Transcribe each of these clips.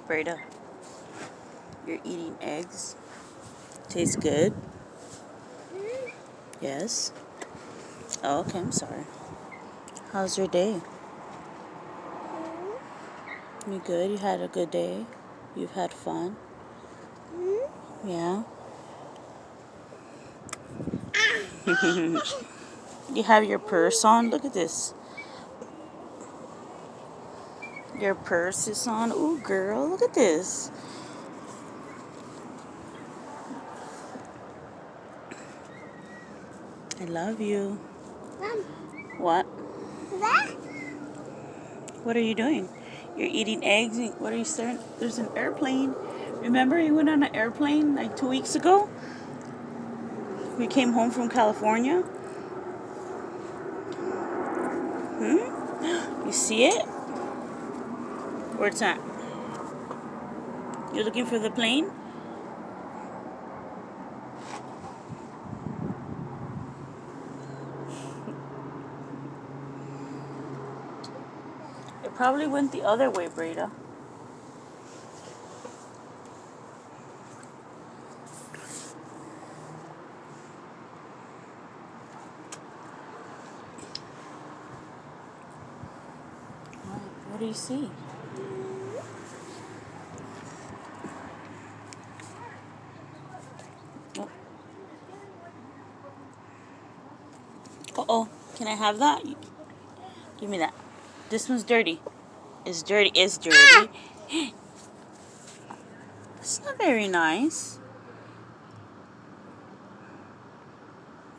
Breda, you're eating eggs. Tastes good? Yes. Oh, okay, I'm sorry. How's your day? You good? You had a good day? You've had fun? Yeah? You have your purse on? Look at this. Your purse is on? Ooh, girl, look at this. I love you. Mom, What? that? What are you doing? You're eating eggs. What are you staring? There's an airplane. Remember you went on an airplane like 2 weeks ago? We came home from California. You see it? Where it's at? You're looking for the plane? It probably went the other way, Breda. What do you see? Oh. Uh-oh. Can I have that? Give me that. This one's dirty. It's dirty. It's dirty. It's not very nice.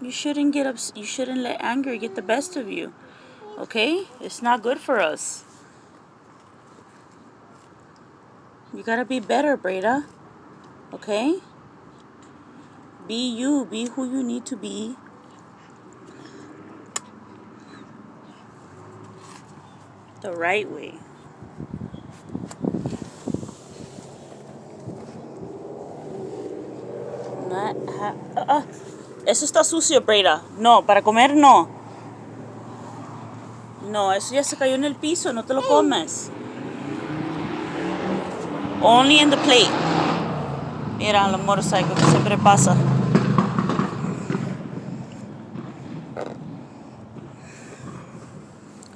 You shouldn't get you shouldn't let anger get the best of you. Okay? It's not good for us. You gotta be better, Breda. Okay? Be you. Be who you need to be. The right way. Eso está sucio, Breda. No, para comer no. No, eso ya se cayó en el piso. No te lo comes. Only in the plate. Mira la motorcycle que siempre pasa.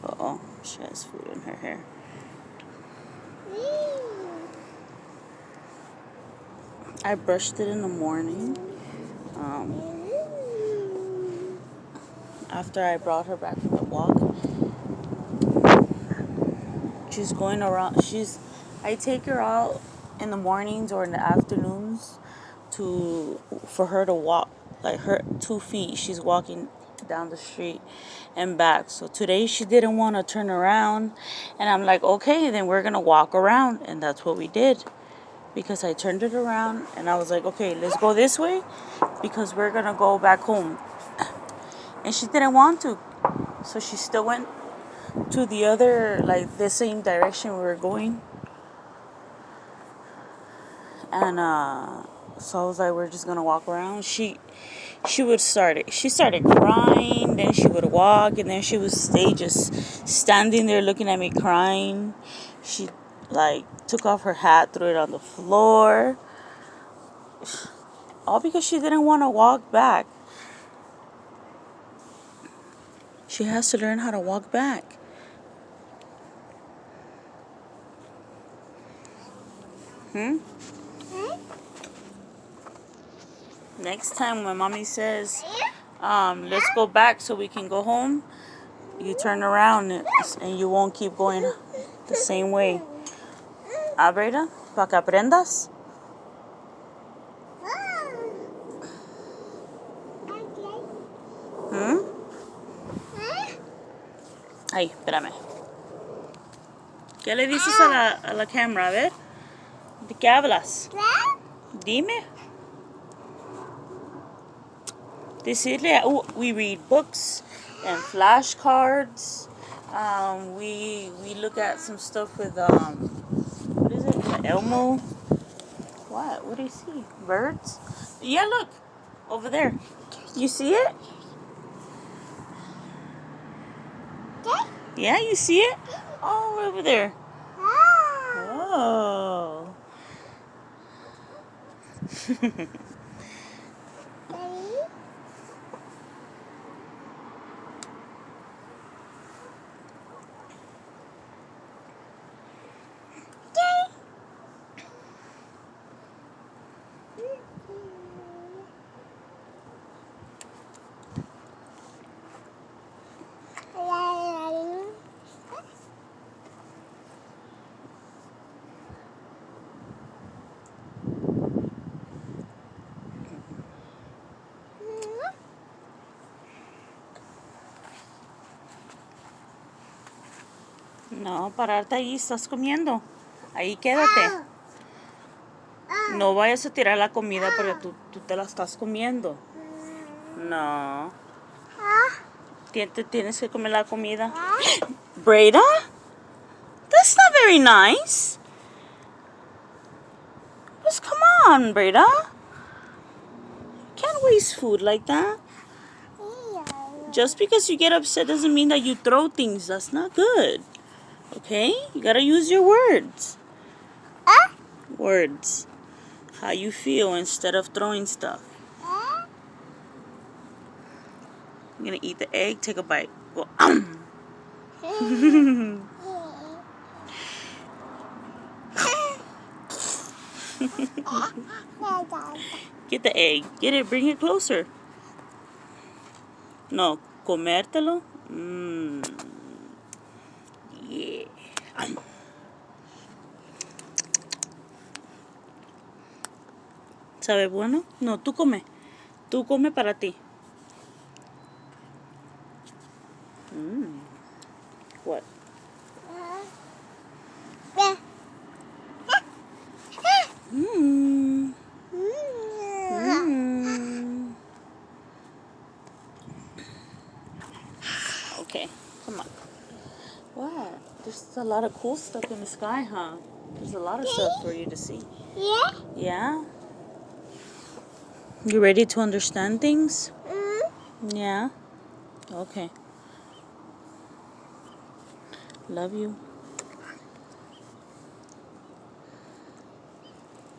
Uh-oh. She has food in her hair. I brushed it in the morning. After I brought her back from the walk. She's going around. I take her out in the mornings or in the afternoons for her to walk, like her 2 feet. She's walking down the street and back. So today she didn't want to turn around, and I'm like, okay, then we're gonna walk around, and that's what we did. Because I turned it around and I was like, okay, let's go this way because we're gonna go back home. And she didn't want to, so she still went to the other, like the same direction we were going. And so I was like, we're just gonna walk around. She started crying, then she would walk, and then she would stay just standing there looking at me crying. She like took off her hat, threw it on the floor, all because she didn't want to walk back. She has to learn how to walk back. Next time when mommy says, let's go back so we can go home, you turn around and you won't keep going the same way. Breda, para que aprendas. Ay, espérame. ¿Qué le dices a la cámara? A ver, ¿de qué hablas? Dime. Decirle, we read books and flashcards. We look at some stuff with what is it? Elmo. What do you see? Birds? Yeah, look over there. You see it? Yeah, you see it? Oh, over there. Oh. No, pararte ahí, estás comiendo. Ahí quédate. No vayas a tirar la comida porque tú te la estás comiendo. No. Te tienes que comer la comida. Breda? That's not very nice. Just come on, Breda. Can't waste food like that. Just because you get upset doesn't mean that you throw things. That's not good. Okay? You gotta use your words. Words. How you feel instead of throwing stuff. I'm gonna eat the egg. Take a bite. Go. Get the egg. Get it. Bring it closer. No. Comértelo. Yeah. ¿Sabe bueno? No, tú come. Tú come para ti. What? Okay, come on. What? There's a lot of cool stuff in the sky, huh? There's a lot of stuff for you to see. Yeah? Yeah? You ready to understand things? Yeah? Okay. Love you.